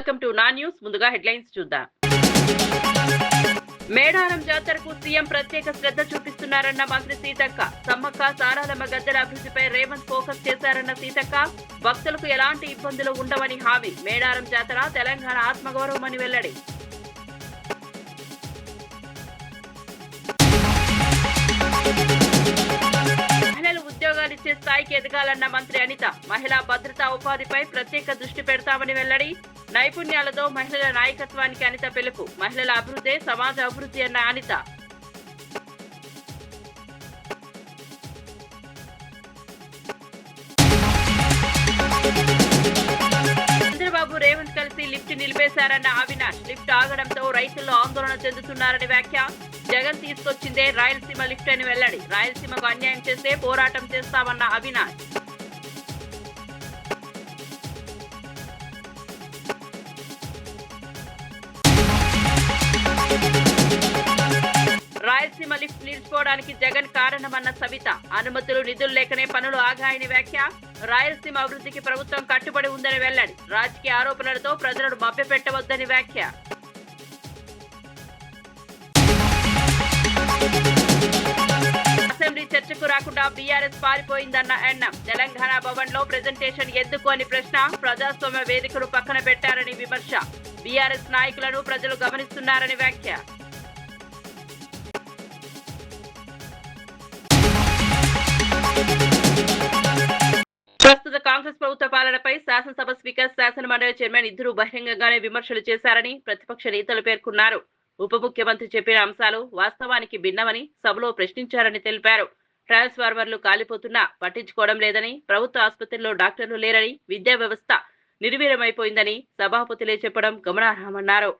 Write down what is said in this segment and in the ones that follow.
Welcome to నా news. ముందుగా headlines చూద్దాం. మేడారం జాతరకు సీఎం ప్రత్యేక శ్రద్ధ చూపిస్తున్నారన్న మంత్రి సీతక్క. సమ్మక్క సారాలమ్మ గద్దెల అభివృద్ధిపై రేవంత్ ఫోకస్ చేశారన్న సీతక్క. భక్తులకు ఎలాంటి ఇబ్బందులు ఉండవని హామీ. మేడారం జాతర తెలంగాణ ఆత్మగౌరవమని వెల్లడి. మహిళలు ఉద్యోగాలిచ్చే స్థాయికి ఎదగాలన్న మంత్రి అనిత. మహిళా భద్రతా ఉపాధిపై ప్రత్యేక దృష్టి పెడతామని వెల్లడి. నైపుణ్యాలతో మహిళల నాయకత్వానికి అనిత పిలుపు. మహిళల అభివృద్ధి సమాజ అభివృద్ధి అన్న అనిత. చంద్రబాబు రేవంత్ కలిసి లిఫ్ట్ నిలిపేశారన్న అవినాష్. లిఫ్ట్ ఆగడంతో రైతుల్లో ఆందోళన చెందుతున్నారని వ్యాఖ్య. జగన్ తీసుకొచ్చిందే రాయలసీమ లిఫ్ట్ అని వెల్లడి. రాయలసీమకు అన్యాయం చేస్తే పోరాటం చేస్తామన్న అవినాష్. రాయలసీమ లిఫ్ట్ నిలిచిపోవడానికి జగన్ కారణమన్న సవిత. అనుమతులు నిధులు లేకనే పనులు ఆగాయని వ్యాఖ్య. రాయలసీమ అభివృద్ధికి ప్రభుత్వం కట్టుబడి ఉందని వెల్లడి. రాజకీయ ఆరోపణలతో ప్రజలను మభ్యపెట్టవద్దని వ్యాఖ్య. అసెంబ్లీ చర్చకు రాకుండా బీఆర్ఎస్ పారిపోయిందన్న ఎన్ఎం. తెలంగాణ భవన్ లో ప్రెజెంటేషన్ ఎందుకు అని ప్రశ్న. ప్రజాస్వామ్య వేదికను పక్కన పెట్టారని విమర్శ. బీఆర్ఎస్ నాయకులను ప్రజలు గమనిస్తున్నారని వ్యాఖ్య. ప్రస్తుత కాంగ్రెస్ ప్రభుత్వ పాలనపై శాసనసభ స్పీకర్, శాసనమండలి చైర్మన్ ఇద్దరు బహిరంగంగానే విమర్శలు చేశారని ప్రతిపక్ష నేతలు పేర్కొన్నారు. ఉప ముఖ్యమంత్రి చెప్పిన అంశాలు వాస్తవానికి భిన్నమని సభలో ప్రశ్నించారని తెలిపారు. ట్రాన్స్ఫార్మర్లు కాలిపోతున్నా పట్టించుకోవడం లేదని, ప్రభుత్వ ఆసుపత్రుల్లో డాక్టర్లు లేరని, విద్యా వ్యవస్థ నిర్వీర్యమైపోయిందని సభాపతులే చెప్పడం గమనార్హమన్నారు.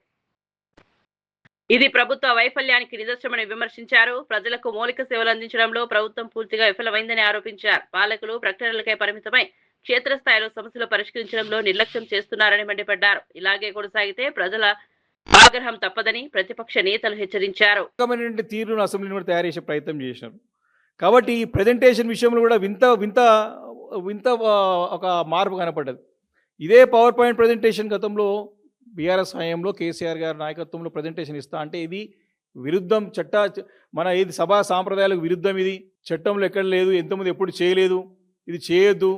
ఇది ప్రభుత్వ వైఫల్యానికి నిదర్శనమని విమర్శించారు. ప్రజలకు మౌలిక సేవలు అందించడంలో ప్రభుత్వం పూర్తిగా విఫలమైందని ఆరోపించారు. పాలకులు ప్రకటనలకై పరిమితమై క్షేత్రస్థాయిలో సమస్యలు పరిష్కరించడంలో నిర్లక్ష్యం చేస్తున్నారని మండిపడ్డారు. ఇలాగే కొనసాగితే ప్రజల ఆగ్రహం తప్పదని ప్రతిపక్ష నేతలు హెచ్చరించారు. తీరును అసెంబ్లీని తయారు చేసే ప్రయత్నం చేశారు. కాబట్టి ఈ ప్రజెంటేషన్ విషయంలో కూడా వింత వింత వింత ఒక మార్పు కనపడ్డది. ఇదే పవర్ పాయింట్ ప్రజెంటేషన్ గతంలో బీఆర్ఎస్ హయాంలో కేసీఆర్ గారి నాయకత్వంలో ప్రజెంటేషన్ ఇస్తా అంటే ఇది విరుద్ధం, మన ఇది సభా సాంప్రదాయాలకు విరుద్ధం, ఇది చట్టంలో ఎక్కడ లేదు, ఎంతమంది ఎప్పుడు చేయలేదు, ఇది చేయొద్దు,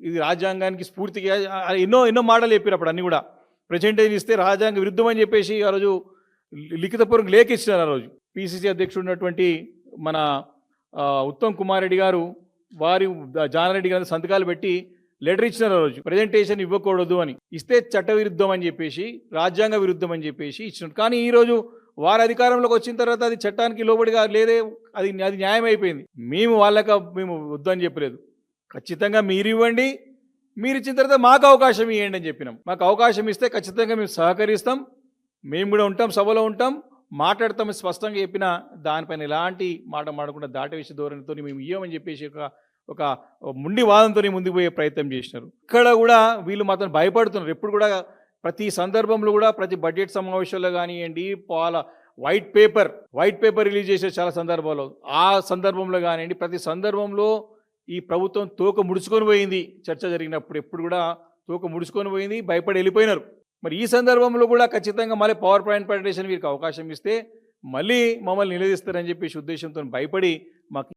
ఇది రాజ్యాంగానికి స్ఫూర్తిగా ఎన్నో మాటలు చెప్పారు. అప్పుడు అన్నీ కూడా ప్రజెంటేషన్ ఇస్తే రాజ్యాంగ విరుద్ధం అని చెప్పేసి ఆ రోజు లిఖితపూర్వక లేఖ ఇచ్చినారు. ఆ రోజు పిసిసి అధ్యక్షుడు ఉన్నటువంటి మన ఉత్తమ్ కుమార్ రెడ్డి గారు వారి జానారెడ్డి గారి సంతకాలు పెట్టి లెటర్ ఇచ్చినారు. ఆ రోజు ప్రజెంటేషన్ ఇవ్వకూడదు అని, ఇస్తే చట్ట విరుద్ధం అని చెప్పేసి, రాజ్యాంగ విరుద్ధం అని చెప్పేసి ఇచ్చినారు. కానీ ఈరోజు వారి అధికారంలోకి వచ్చిన తర్వాత అది చట్టానికి లోబడిగా లేదే, అది న్యాయం అయిపోయింది. మేము వద్దని చెప్పలేదు. ఖచ్చితంగా మీరు ఇవ్వండి, మీరు ఇచ్చిన తర్వాత మాకు అవకాశం ఇవ్వండి అని చెప్పినాం. మాకు అవకాశం ఇస్తే ఖచ్చితంగా మేము సహకరిస్తాం, మేము కూడా ఉంటాం, సభలో ఉంటాం, మాట్లాడతాం స్పష్టంగా చెప్పిన దానిపైన ఎలాంటి మాట మాడకుండా దాటవేసే ధోరణితో మేము ఇవ్వమని చెప్పేసి ఒక ముండి వాదంతో ముందుకు పోయే ప్రయత్నం చేసినారు. ఇక్కడ కూడా వీళ్ళు మాత్రం భయపడుతున్నారు. ఎప్పుడు కూడా ప్రతి సందర్భంలో కూడా ప్రతి బడ్జెట్ సమావేశాల్లో కానివ్వండి, వైట్ పేపర్ రిలీజ్ చేసే చాలా సందర్భాల్లో, ఆ సందర్భంలో కానివ్వండి, ప్రతి సందర్భంలో ఈ ప్రభుత్వం తోక ముడుచుకొని పోయింది. చర్చ జరిగినప్పుడు ఎప్పుడు కూడా తోక ముడుచుకొని పోయింది, భయపడి వెళ్ళిపోయినారు. మరి ఈ సందర్భంలో కూడా ఖచ్చితంగా మళ్ళీ పవర్ పాయింట్ ప్రజెంటేషన్ వీరికి అవకాశం ఇస్తే మళ్ళీ మమ్మల్ని నిలదీస్తారని చెప్పేసి ఉద్దేశంతో భయపడి మాకు